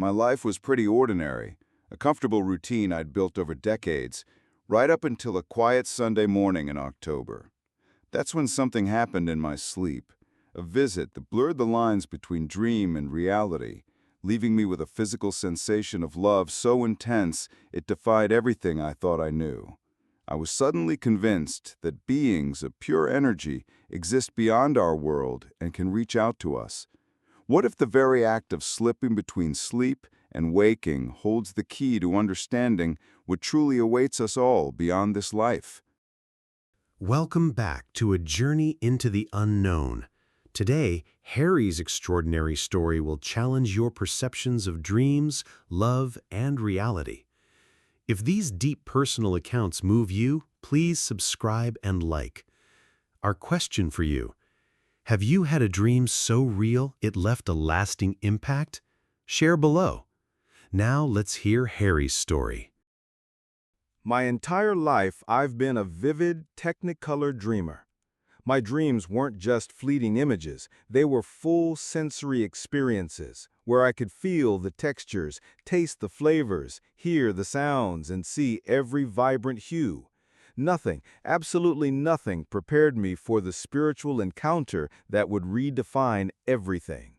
My life was pretty ordinary, a comfortable routine I'd built over decades, right up until a quiet Sunday morning in October. That's when something happened in my sleep, a visit that blurred the lines between dream and reality, leaving me with a physical sensation of love so intense it defied everything I thought I knew. I was suddenly convinced that beings of pure energy exist beyond our world and can reach out to us. What if the very act of slipping between sleep and waking holds the key to understanding what truly awaits us all beyond this life? Welcome back to a journey into the unknown. Today, Harry's extraordinary story will challenge your perceptions of dreams, love, and reality. If these deep personal accounts move you, please subscribe and like. Our question for you: have you had a dream so real it left a lasting impact? Share below. Now let's hear Harry's story. My entire life, I've been a vivid, technicolor dreamer. My dreams weren't just fleeting images, they were full sensory experiences, where I could feel the textures, taste the flavors, hear the sounds, and see every vibrant hue. Nothing, absolutely nothing, prepared me for the spiritual encounter that would redefine everything.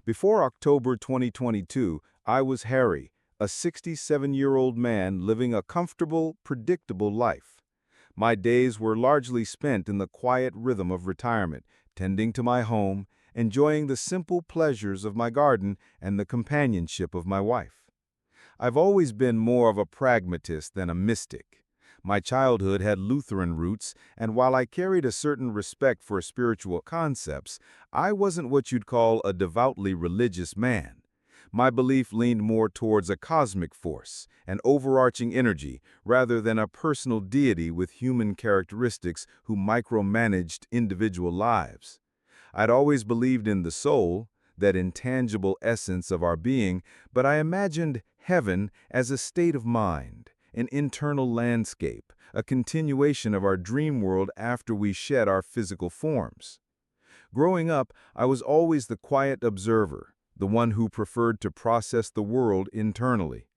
Before October 2022, I was Harry, a 67-year-old man living a comfortable, predictable life. My days were largely spent in the quiet rhythm of retirement, tending to my home, enjoying the simple pleasures of my garden and the companionship of my wife. I've always been more of a pragmatist than a mystic. My childhood had Lutheran roots, and while I carried a certain respect for spiritual concepts, I wasn't what you'd call a devoutly religious man. My belief leaned more towards a cosmic force, an overarching energy, rather than a personal deity with human characteristics who micromanaged individual lives. I'd always believed in the soul, that intangible essence of our being, but I imagined heaven as a state of mind, an internal landscape, a continuation of our dream world after we shed our physical forms. Growing up, I was always the quiet observer, the one who preferred to process the world internally.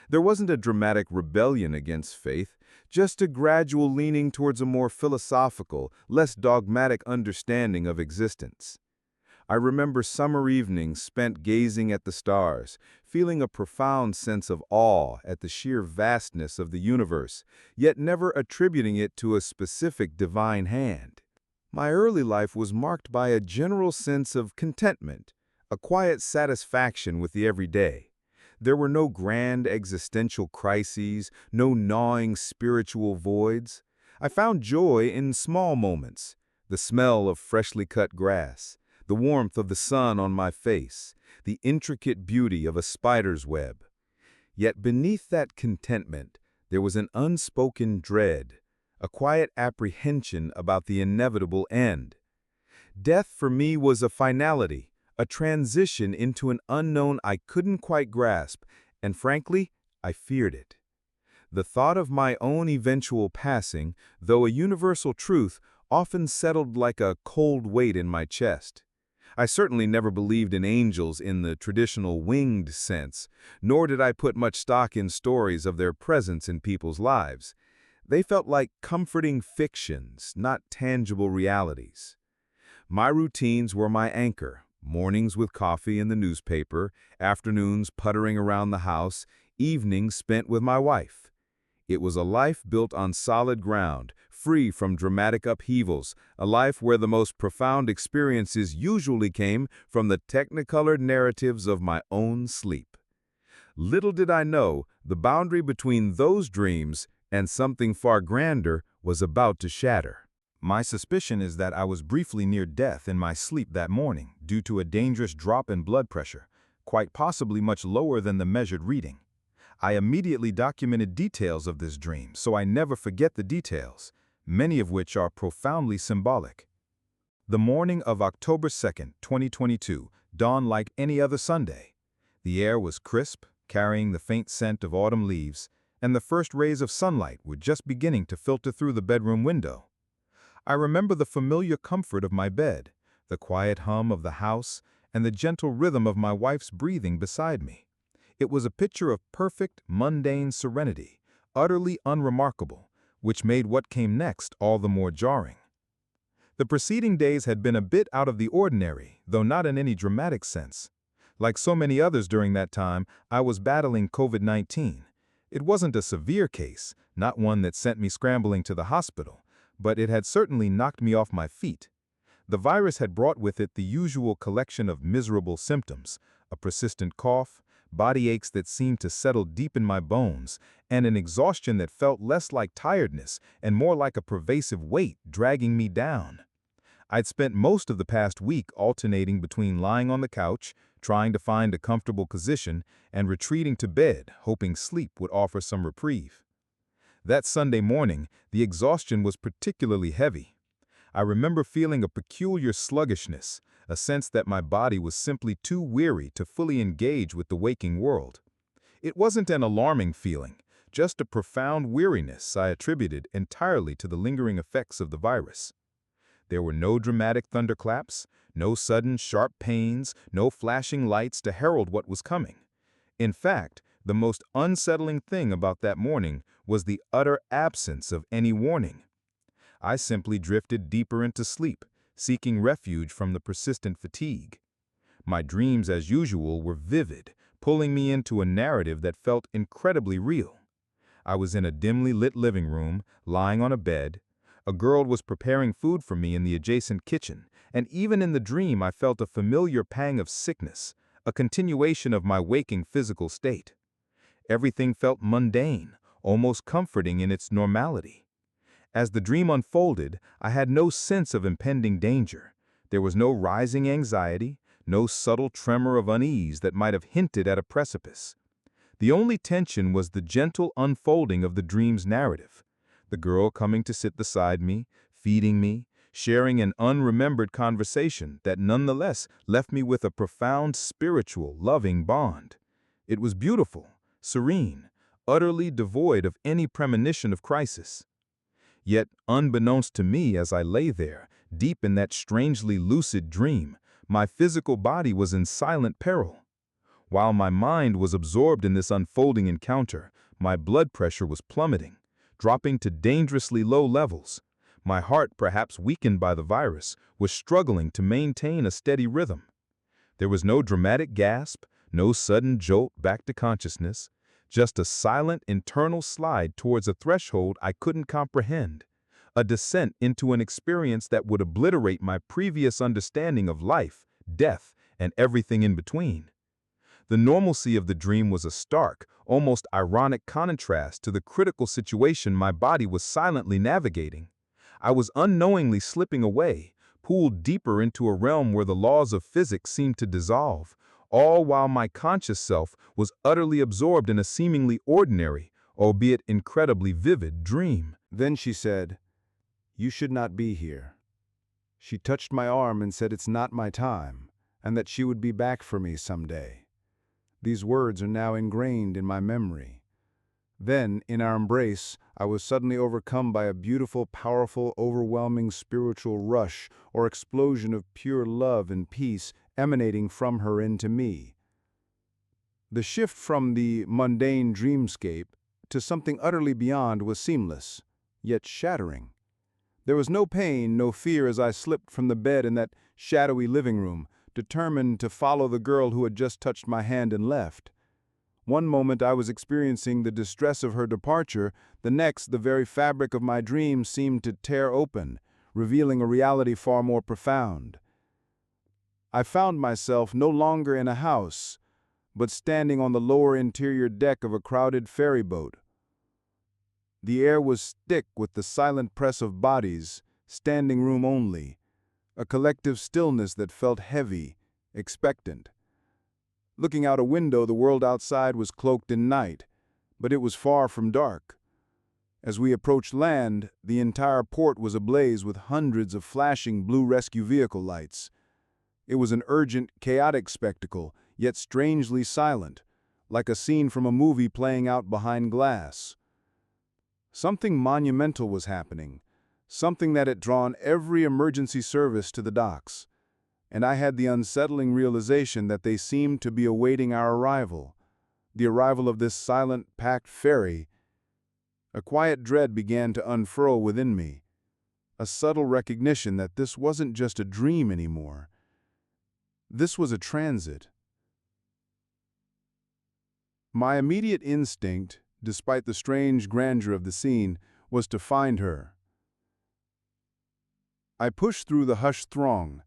There wasn't a dramatic rebellion against faith, just a gradual leaning towards a more philosophical, less dogmatic understanding of existence. I remember summer evenings spent gazing at the stars, feeling a profound sense of awe at the sheer vastness of the universe, yet never attributing it to a specific divine hand. My early life was marked by a general sense of contentment, a quiet satisfaction with the everyday. There were no grand existential crises, no gnawing spiritual voids. I found joy in small moments: the smell of freshly cut grass, the warmth of the sun on my face, the intricate beauty of a spider's web. Yet beneath that contentment, there was an unspoken dread, a quiet apprehension about the inevitable end. Death for me was a finality, a transition into an unknown I couldn't quite grasp, and frankly, I feared it. The thought of my own eventual passing, though a universal truth, often settled like a cold weight in my chest. I certainly never believed in angels in the traditional winged sense, nor did I put much stock in stories of their presence in people's lives. They felt like comforting fictions, not tangible realities. My routines were my anchor: mornings with coffee and the newspaper, afternoons puttering around the house, evenings spent with my wife. It was a life built on solid ground, free from dramatic upheavals, a life where the most profound experiences usually came from the technicolored narratives of my own sleep. Little did I know, the boundary between those dreams and something far grander was about to shatter. My suspicion is that I was briefly near death in my sleep that morning due to a dangerous drop in blood pressure, quite possibly much lower than the measured reading. I immediately documented details of this dream, so I never forget the details, many of which are profoundly symbolic. The morning of October 2nd, 2022, dawned like any other Sunday. The air was crisp, carrying the faint scent of autumn leaves, and the first rays of sunlight were just beginning to filter through the bedroom window. I remember the familiar comfort of my bed, the quiet hum of the house, and the gentle rhythm of my wife's breathing beside me. It was a picture of perfect, mundane serenity, utterly unremarkable, which made what came next all the more jarring. The preceding days had been a bit out of the ordinary, though not in any dramatic sense. Like so many others during that time, I was battling COVID-19. It wasn't a severe case, not one that sent me scrambling to the hospital, but it had certainly knocked me off my feet. The virus had brought with it the usual collection of miserable symptoms, a persistent cough, body aches that seemed to settle deep in my bones, and an exhaustion that felt less like tiredness and more like a pervasive weight dragging me down. I'd spent most of the past week alternating between lying on the couch, trying to find a comfortable position, and retreating to bed, hoping sleep would offer some reprieve. That Sunday morning, the exhaustion was particularly heavy. I remember feeling a peculiar sluggishness, a sense that my body was simply too weary to fully engage with the waking world. It wasn't an alarming feeling, just a profound weariness I attributed entirely to the lingering effects of the virus. There were no dramatic thunderclaps, no sudden sharp pains, no flashing lights to herald what was coming. In fact, the most unsettling thing about that morning was the utter absence of any warning. I simply drifted deeper into sleep, seeking refuge from the persistent fatigue. My dreams, as usual, were vivid, pulling me into a narrative that felt incredibly real. I was in a dimly lit living room, lying on a bed. A girl was preparing food for me in the adjacent kitchen, and even in the dream I felt a familiar pang of sickness, a continuation of my waking physical state. Everything felt mundane, almost comforting in its normality. As the dream unfolded, I had no sense of impending danger. There was no rising anxiety, no subtle tremor of unease that might have hinted at a precipice. The only tension was the gentle unfolding of the dream's narrative. The girl coming to sit beside me, feeding me, sharing an unremembered conversation that nonetheless left me with a profound spiritual, loving bond. It was beautiful, serene, utterly devoid of any premonition of crisis. Yet, unbeknownst to me as I lay there, deep in that strangely lucid dream, my physical body was in silent peril. While my mind was absorbed in this unfolding encounter, my blood pressure was plummeting, dropping to dangerously low levels. My heart, perhaps weakened by the virus, was struggling to maintain a steady rhythm. There was no dramatic gasp, no sudden jolt back to consciousness, just a silent internal slide towards a threshold I couldn't comprehend, a descent into an experience that would obliterate my previous understanding of life, death, and everything in between. The normalcy of the dream was a stark, almost ironic contrast to the critical situation my body was silently navigating. I was unknowingly slipping away, pulled deeper into a realm where the laws of physics seemed to dissolve, all while my conscious self was utterly absorbed in a seemingly ordinary, albeit incredibly vivid, dream. Then she said, "You should not be here." She touched my arm and said it's not my time, and that she would be back for me someday. These words are now ingrained in my memory. Then, in our embrace, I was suddenly overcome by a beautiful, powerful, overwhelming spiritual rush or explosion of pure love and peace emanating from her into me. The shift from the mundane dreamscape to something utterly beyond was seamless, yet shattering. There was no pain, no fear as I slipped from the bed in that shadowy living room, determined to follow the girl who had just touched my hand and left. One moment I was experiencing the distress of her departure, the next the very fabric of my dreams seemed to tear open, revealing a reality far more profound. I found myself no longer in a house, but standing on the lower interior deck of a crowded ferry boat. The air was thick with the silent press of bodies, standing room only, a collective stillness that felt heavy, expectant. Looking out a window, the world outside was cloaked in night, but it was far from dark. As we approached land, the entire port was ablaze with hundreds of flashing blue rescue vehicle lights. It was an urgent, chaotic spectacle, yet strangely silent, like a scene from a movie playing out behind glass. Something monumental was happening, something that had drawn every emergency service to the docks. and I had the unsettling realization that they seemed to be awaiting our arrival, the arrival of this silent, packed ferry. A quiet dread began to unfurl within me, a subtle recognition that this wasn't just a dream anymore. This was a transit. My immediate instinct, despite the strange grandeur of the scene, was to find her. I pushed through the hushed throng,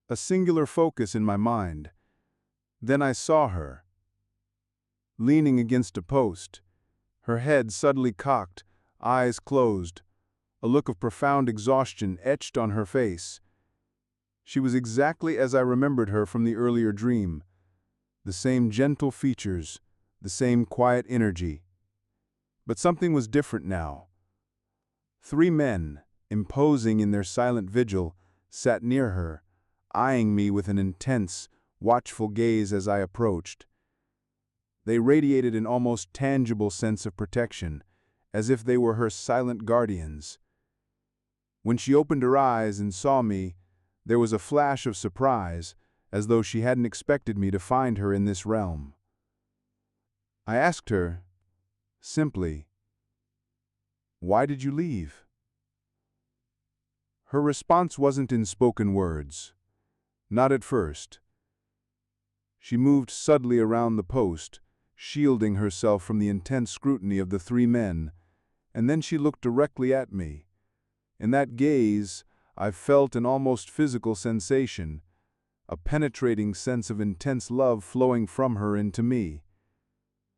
a singular focus in my mind. Then I saw her, leaning against a post, her head suddenly cocked, eyes closed, a look of profound exhaustion etched on her face. She was exactly as I remembered her from the earlier dream, the same gentle features, the same quiet energy. But something was different now. 3 men, imposing in their silent vigil, sat near her, eyeing me with an intense, watchful gaze as I approached. They radiated an almost tangible sense of protection, as if they were her silent guardians. When she opened her eyes and saw me, there was a flash of surprise, as though she hadn't expected me to find her in this realm. I asked her, simply, "Why did you leave?" Her response wasn't in spoken words. Not at first. She moved subtly around the post, shielding herself from the intense scrutiny of the 3 men, and then she looked directly at me. In that gaze, I felt an almost physical sensation, a penetrating sense of intense love flowing from her into me.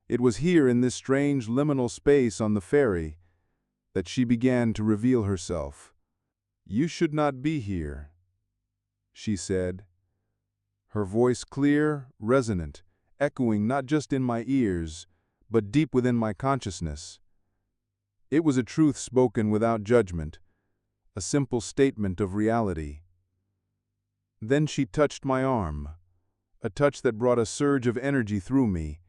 It was here in this strange liminal space on the ferry that she began to reveal herself. "You should not be here," she said, her voice clear, resonant, echoing not just in my ears, but deep within my consciousness. It was a truth spoken without judgment, a simple statement of reality. Then she touched my arm, a touch that brought a surge of energy through me,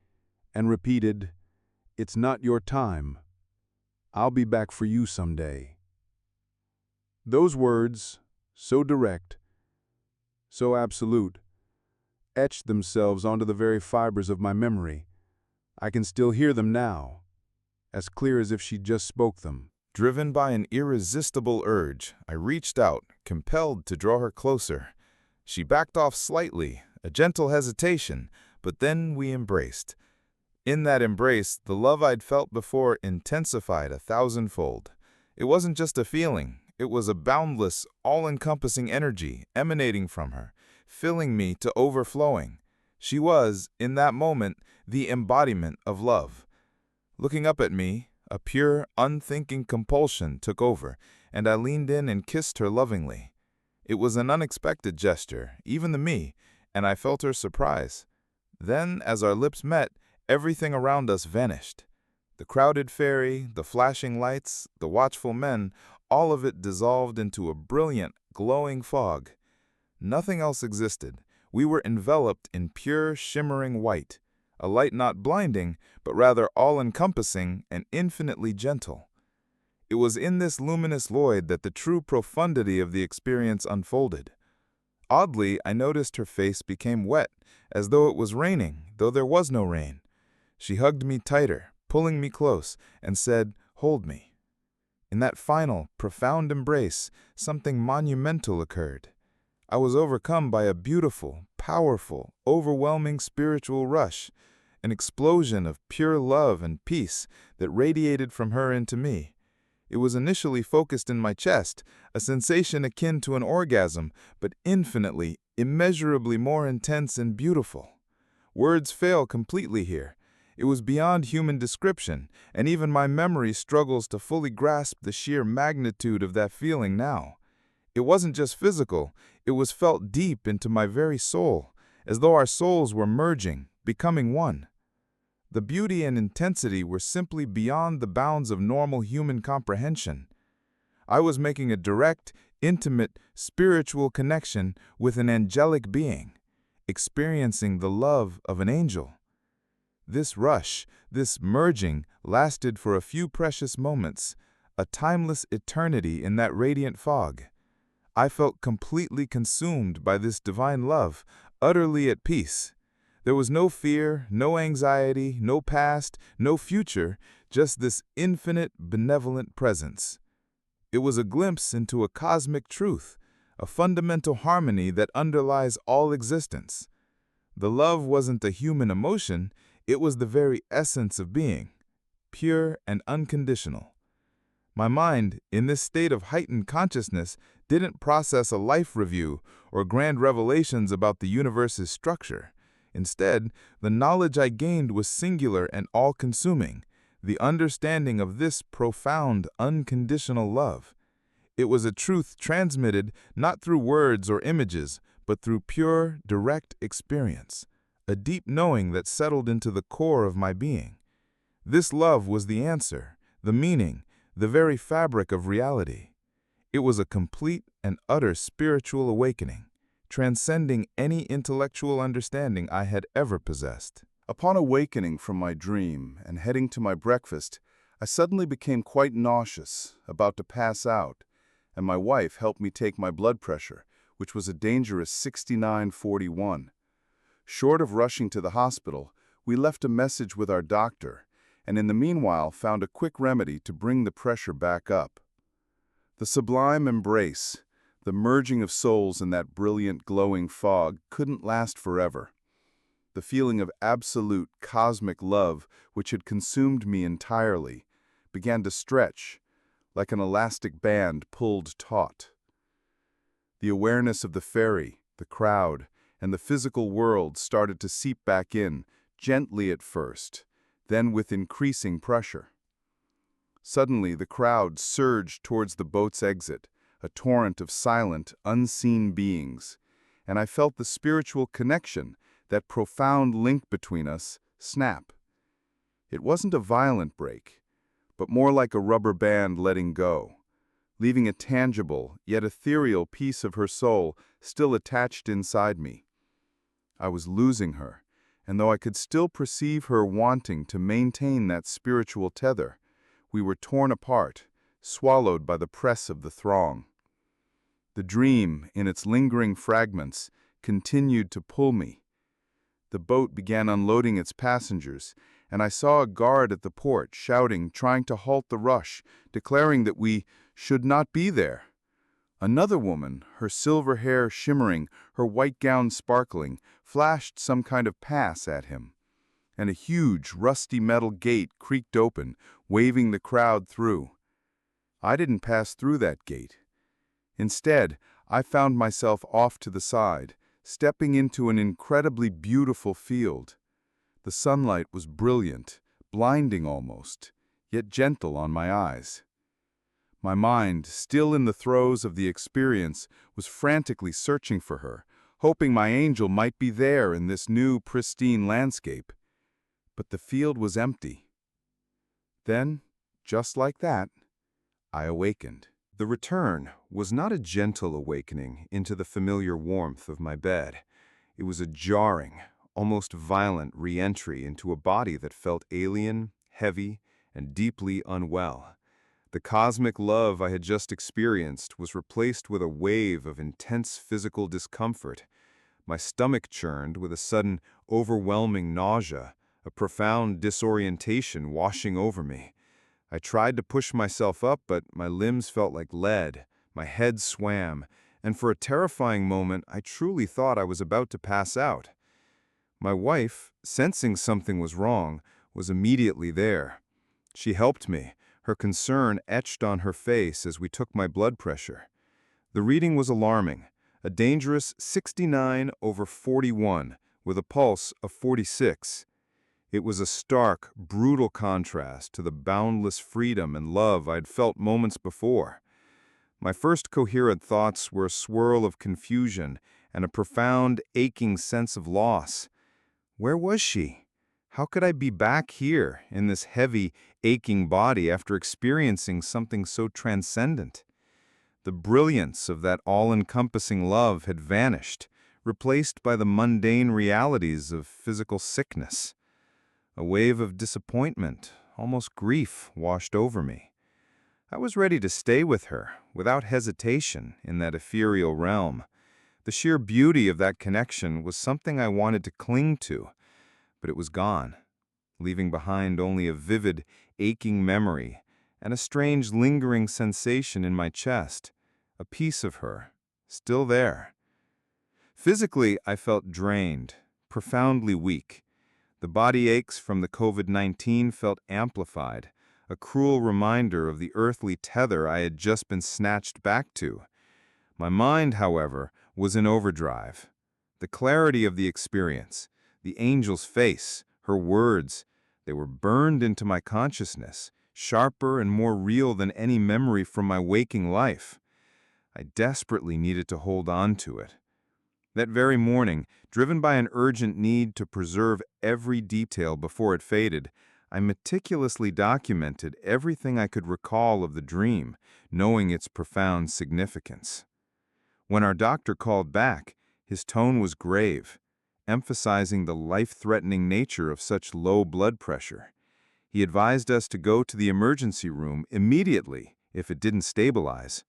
and repeated, "It's not your time. I'll be back for you someday." Those words, so direct, so absolute, etched themselves onto the very fibers of my memory. I can still hear them now, as clear as if she just spoke them. Driven by an irresistible urge, I reached out, compelled to draw her closer. She backed off slightly, a gentle hesitation, but then we embraced. In that embrace, the love I'd felt before intensified 1,000-fold. It wasn't just a feeling. It was a boundless, all-encompassing energy emanating from her, filling me to overflowing. She was, in that moment, the embodiment of love. Looking up at me, a pure, unthinking compulsion took over, and I leaned in and kissed her lovingly. It was an unexpected gesture, even to me, and I felt her surprise. Then, as our lips met, everything around us vanished. The crowded ferry, the flashing lights, the watchful men, all of it dissolved into a brilliant, glowing fog. Nothing else existed. We were enveloped in pure, shimmering white, a light not blinding, but rather all-encompassing and infinitely gentle. It was in this luminous void that the true profundity of the experience unfolded. Oddly, I noticed her face became wet, as though it was raining, though there was no rain. She hugged me tighter, pulling me close, and said, "Hold me." In that final, profound embrace, something monumental occurred. I was overcome by a beautiful, powerful, overwhelming spiritual rush, an explosion of pure love and peace that radiated from her into me. It was initially focused in my chest, a sensation akin to an orgasm, but infinitely, immeasurably more intense and beautiful. Words fail completely here. It was beyond human description, and even my memory struggles to fully grasp the sheer magnitude of that feeling now. It wasn't just physical, it was felt deep into my very soul, as though our souls were merging, becoming one. The beauty and intensity were simply beyond the bounds of normal human comprehension. I was making a direct, intimate, spiritual connection with an angelic being, experiencing the love of an angel. This rush, this merging, lasted for a few precious moments, a timeless eternity in that radiant fog. I felt completely consumed by this divine love, utterly at peace. There was no fear, no anxiety, no past, no future, just this infinite, benevolent presence. It was a glimpse into a cosmic truth, a fundamental harmony that underlies all existence. The love wasn't a human emotion, it was the very essence of being, pure and unconditional. My mind, in this state of heightened consciousness, didn't process a life review or grand revelations about the universe's structure. Instead, the knowledge I gained was singular and all-consuming, the understanding of this profound, unconditional love. It was a truth transmitted not through words or images, but through pure, direct experience, a deep knowing that settled into the core of my being. This love was the answer, the meaning, the very fabric of reality. It was a complete and utter spiritual awakening, transcending any intellectual understanding I had ever possessed. Upon awakening from my dream and heading to my breakfast, I suddenly became quite nauseous, about to pass out, and my wife helped me take my blood pressure, which was a dangerous 69/41. Short of rushing to the hospital, we left a message with our doctor, and in the meanwhile found a quick remedy to bring the pressure back up. The sublime embrace, the merging of souls in that brilliant, glowing fog, couldn't last forever. The feeling of absolute, cosmic love, which had consumed me entirely, began to stretch, like an elastic band pulled taut. The awareness of the ferry, the crowd, and the physical world started to seep back in, gently at first, then with increasing pressure. Suddenly, the crowd surged towards the boat's exit, a torrent of silent, unseen beings, and I felt the spiritual connection, that profound link between us, snap. It wasn't a violent break, but more like a rubber band letting go, leaving a tangible, yet ethereal piece of her soul still attached inside me. I was losing her, and though I could still perceive her wanting to maintain that spiritual tether, we were torn apart, swallowed by the press of the throng. The dream, in its lingering fragments, continued to pull me. The boat began unloading its passengers, and I saw a guard at the port shouting, trying to halt the rush, declaring that we should not be there. Another woman, her silver hair shimmering, her white gown sparkling, flashed some kind of pass at him, and a huge, rusty metal gate creaked open, waving the crowd through. I didn't pass through that gate. Instead, I found myself off to the side, stepping into an incredibly beautiful field. The sunlight was brilliant, blinding almost, yet gentle on my eyes. My mind, still in the throes of the experience, was frantically searching for her, hoping my angel might be there in this new, pristine landscape. But the field was empty. Then, just like that, I awakened. The return was not a gentle awakening into the familiar warmth of my bed. It was a jarring, almost violent re-entry into a body that felt alien, heavy, and deeply unwell. The cosmic love I had just experienced was replaced with a wave of intense physical discomfort. My stomach churned with a sudden, overwhelming nausea, a profound disorientation washing over me. I tried to push myself up, but my limbs felt like lead, my head swam, and for a terrifying moment I truly thought I was about to pass out. My wife, sensing something was wrong, was immediately there. She helped me, her concern etched on her face as we took my blood pressure. The reading was alarming, a dangerous 69/41, with a pulse of 46. It was a stark, brutal contrast to the boundless freedom and love I'd felt moments before. My first coherent thoughts were a swirl of confusion and a profound, aching sense of loss. Where was she? How could I be back here in this heavy, aching body after experiencing something so transcendent? The brilliance of that all-encompassing love had vanished, replaced by the mundane realities of physical sickness. A wave of disappointment, almost grief, washed over me. I was ready to stay with her, without hesitation, in that ethereal realm. The sheer beauty of that connection was something I wanted to cling to, but it was gone, leaving behind only a vivid, aching memory and a strange lingering sensation in my chest, a piece of her, still there. Physically, I felt drained, profoundly weak. The body aches from the COVID-19 felt amplified, a cruel reminder of the earthly tether I had just been snatched back to. My mind, however, was in overdrive. The clarity of the experience, the angel's face, her words, they were burned into my consciousness, sharper and more real than any memory from my waking life. I desperately needed to hold on to it. That very morning, driven by an urgent need to preserve every detail before it faded, I meticulously documented everything I could recall of the dream, knowing its profound significance. When our doctor called back, his tone was grave, emphasizing the life-threatening nature of such low blood pressure. He advised us to go to the emergency room immediately if it didn't stabilize.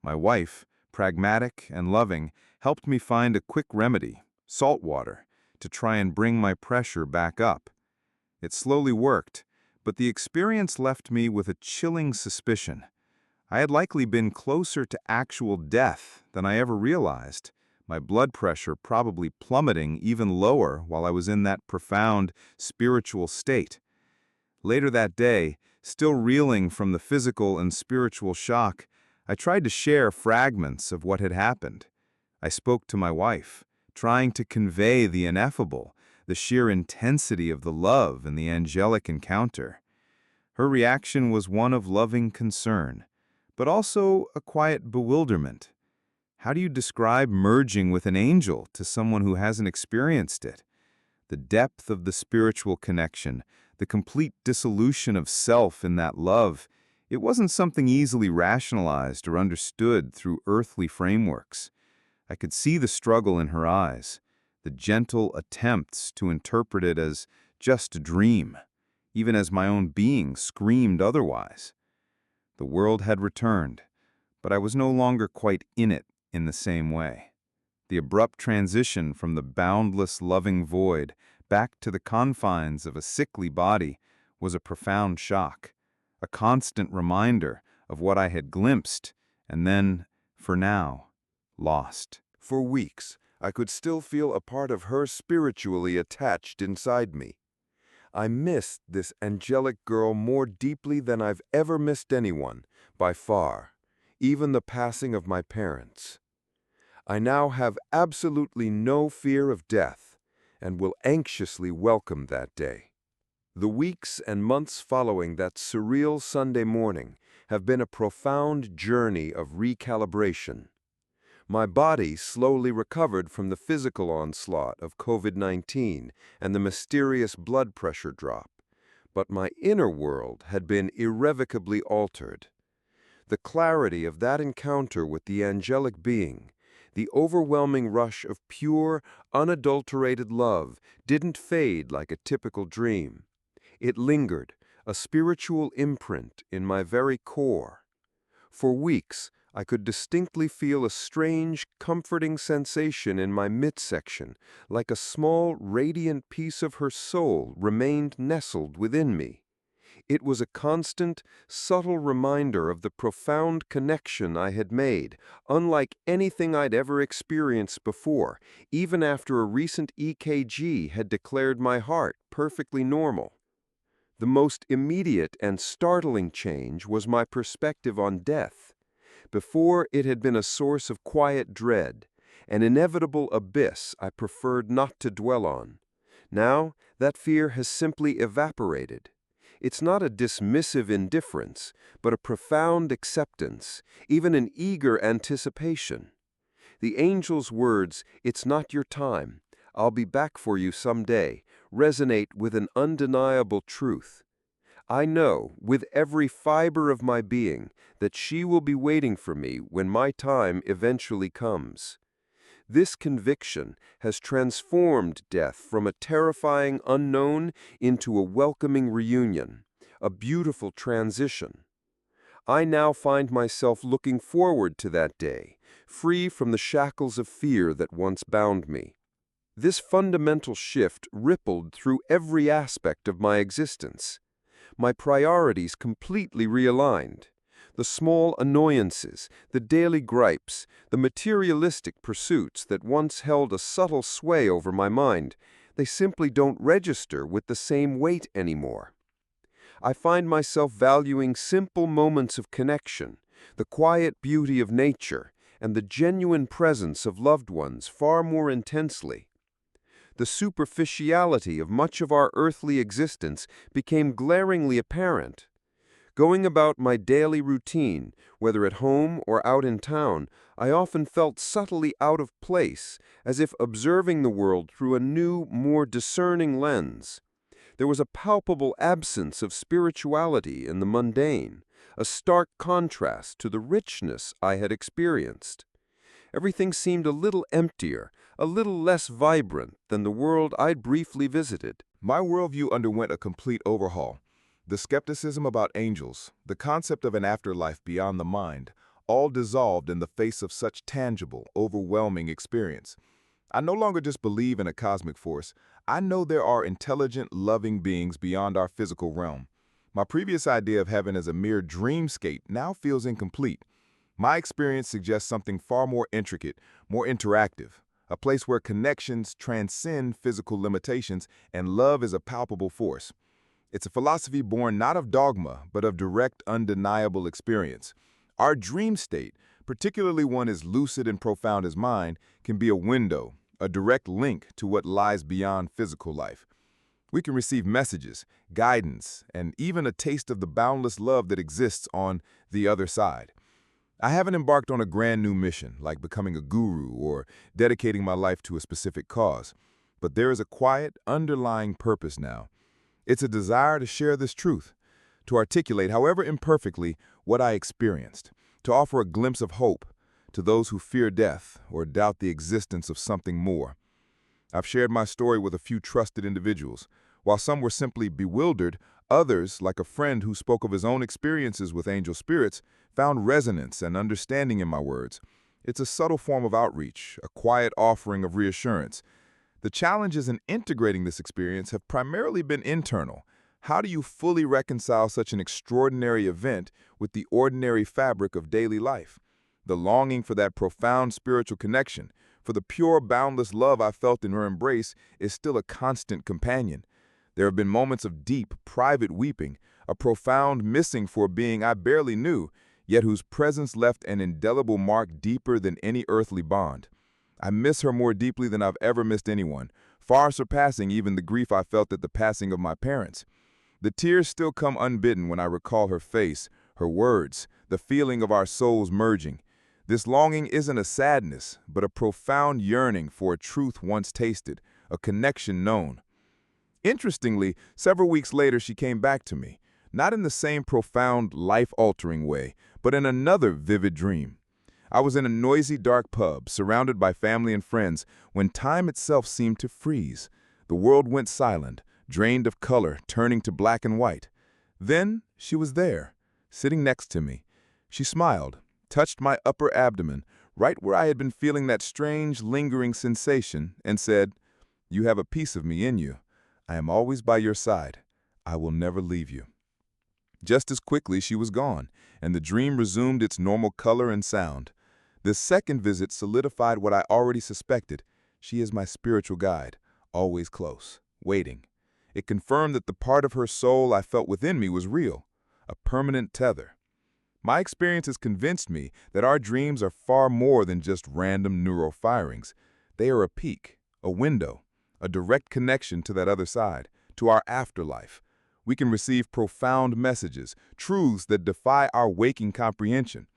My wife, pragmatic and loving, helped me find a quick remedy, salt water, to try and bring my pressure back up. It slowly worked, but the experience left me with a chilling suspicion. I had likely been closer to actual death than I ever realized, my blood pressure probably plummeting even lower while I was in that profound spiritual state. Later that day, still reeling from the physical and spiritual shock, I tried to share fragments of what had happened. I spoke to my wife, trying to convey the ineffable, the sheer intensity of the love and the angelic encounter. Her reaction was one of loving concern, but also a quiet bewilderment. How do you describe merging with an angel to someone who hasn't experienced it? The depth of the spiritual connection, the complete dissolution of self in that love, it wasn't something easily rationalized or understood through earthly frameworks. I could see the struggle in her eyes, the gentle attempts to interpret it as just a dream, even as my own being screamed otherwise. The world had returned, but I was no longer quite in it in the same way. The abrupt transition from the boundless loving void back to the confines of a sickly body was a profound shock, a constant reminder of what I had glimpsed and then, for now, lost. For weeks, I could still feel a part of her spiritually attached inside me. I missed this angelic girl more deeply than I've ever missed anyone, by far, even the passing of my parents. I now have absolutely no fear of death, and will anxiously welcome that day. The weeks and months following that surreal Sunday morning have been a profound journey of recalibration. My body slowly recovered from the physical onslaught of COVID-19 and the mysterious blood pressure drop, but my inner world had been irrevocably altered. The clarity of that encounter with the angelic being, the overwhelming rush of pure, unadulterated love, didn't fade like a typical dream. It lingered, a spiritual imprint in my very core. For weeks, I could distinctly feel a strange, comforting sensation in my midsection, like a small, radiant piece of her soul remained nestled within me. It was a constant, subtle reminder of the profound connection I had made, unlike anything I'd ever experienced before, even after a recent EKG had declared my heart perfectly normal. The most immediate and startling change was my perspective on death. Before, it had been a source of quiet dread, an inevitable abyss I preferred not to dwell on. Now, that fear has simply evaporated. It's not a dismissive indifference, but a profound acceptance, even an eager anticipation. The angel's words, "It's not your time, I'll be back for you someday," resonate with an undeniable truth. I know, with every fiber of my being, that she will be waiting for me when my time eventually comes. This conviction has transformed death from a terrifying unknown into a welcoming reunion, a beautiful transition. I now find myself looking forward to that day, free from the shackles of fear that once bound me. This fundamental shift rippled through every aspect of my existence. My priorities completely realigned. The small annoyances, the daily gripes, the materialistic pursuits that once held a subtle sway over my mind, they simply don't register with the same weight anymore. I find myself valuing simple moments of connection, the quiet beauty of nature, and the genuine presence of loved ones far more intensely. The superficiality of much of our earthly existence became glaringly apparent. Going about my daily routine, whether at home or out in town, I often felt subtly out of place, as if observing the world through a new, more discerning lens. There was a palpable absence of spirituality in the mundane, a stark contrast to the richness I had experienced. Everything seemed a little emptier, a little less vibrant than the world I'd briefly visited. My worldview underwent a complete overhaul. The skepticism about angels, the concept of an afterlife beyond the mind, all dissolved in the face of such tangible, overwhelming experience. I no longer just believe in a cosmic force. I know there are intelligent, loving beings beyond our physical realm. My previous idea of heaven as a mere dreamscape now feels incomplete. My experience suggests something far more intricate, more interactive, a place where connections transcend physical limitations and love is a palpable force. It's a philosophy born not of dogma, but of direct, undeniable experience. Our dream state, particularly one as lucid and profound as mine, can be a window, a direct link to what lies beyond physical life. We can receive messages, guidance, and even a taste of the boundless love that exists on the other side. I haven't embarked on a grand new mission, like becoming a guru or dedicating my life to a specific cause, but there is a quiet, underlying purpose now. It's a desire to share this truth, to articulate, however imperfectly, what I experienced, to offer a glimpse of hope to those who fear death or doubt the existence of something more. I've shared my story with a few trusted individuals. While some were simply bewildered, others, like a friend who spoke of his own experiences with angel spirits, found resonance and understanding in my words. It's a subtle form of outreach, a quiet offering of reassurance. The challenges in integrating this experience have primarily been internal. How do you fully reconcile such an extraordinary event with the ordinary fabric of daily life? The longing for that profound spiritual connection, for the pure, boundless love I felt in her embrace, is still a constant companion. There have been moments of deep, private weeping, a profound missing for a being I barely knew, yet whose presence left an indelible mark deeper than any earthly bond. I miss her more deeply than I've ever missed anyone, far surpassing even the grief I felt at the passing of my parents. The tears still come unbidden when I recall her face, her words, the feeling of our souls merging. This longing isn't a sadness, but a profound yearning for a truth once tasted, a connection known. Interestingly, several weeks later she came back to me, not in the same profound, life-altering way, but in another vivid dream. I was in a noisy, dark pub, surrounded by family and friends, when time itself seemed to freeze. The world went silent, drained of color, turning to black and white. Then she was there, sitting next to me. She smiled, touched my upper abdomen, right where I had been feeling that strange, lingering sensation, and said, "You have a piece of me in you. I am always by your side. I will never leave you." Just as quickly she was gone, and the dream resumed its normal color and sound. This second visit solidified what I already suspected. She is my spiritual guide, always close, waiting. It confirmed that the part of her soul I felt within me was real, a permanent tether. My experience has convinced me that our dreams are far more than just random neural firings. They are a peek, a window, a direct connection to that other side, to our afterlife. We can receive profound messages, truths that defy our waking comprehension.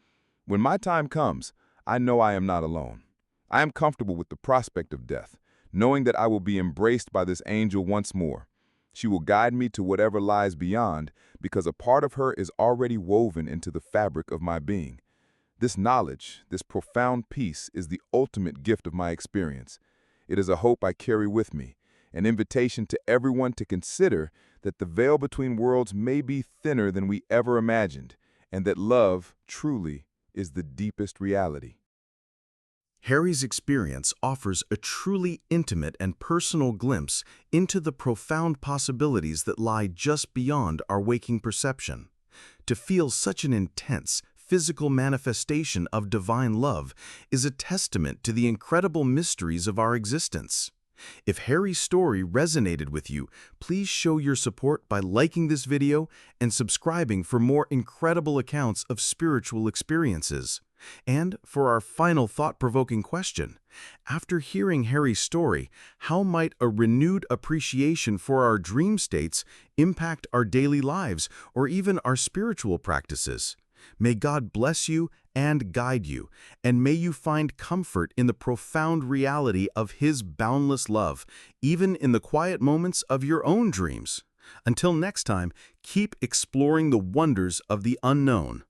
When my time comes, I know I am not alone. I am comfortable with the prospect of death, knowing that I will be embraced by this angel once more. She will guide me to whatever lies beyond, because a part of her is already woven into the fabric of my being. This knowledge, this profound peace, is the ultimate gift of my experience. It is a hope I carry with me, an invitation to everyone to consider that the veil between worlds may be thinner than we ever imagined, and that love, truly, is the deepest reality. Harry's experience offers a truly intimate and personal glimpse into the profound possibilities that lie just beyond our waking perception. To feel such an intense, physical manifestation of divine love is a testament to the incredible mysteries of our existence. If Harry's story resonated with you, please show your support by liking this video and subscribing for more incredible accounts of spiritual experiences. And for our final thought-provoking question, after hearing Harry's story, how might a renewed appreciation for our dream states impact our daily lives or even our spiritual practices? May God bless you and guide you, and may you find comfort in the profound reality of His boundless love, even in the quiet moments of your own dreams. Until next time, keep exploring the wonders of the unknown.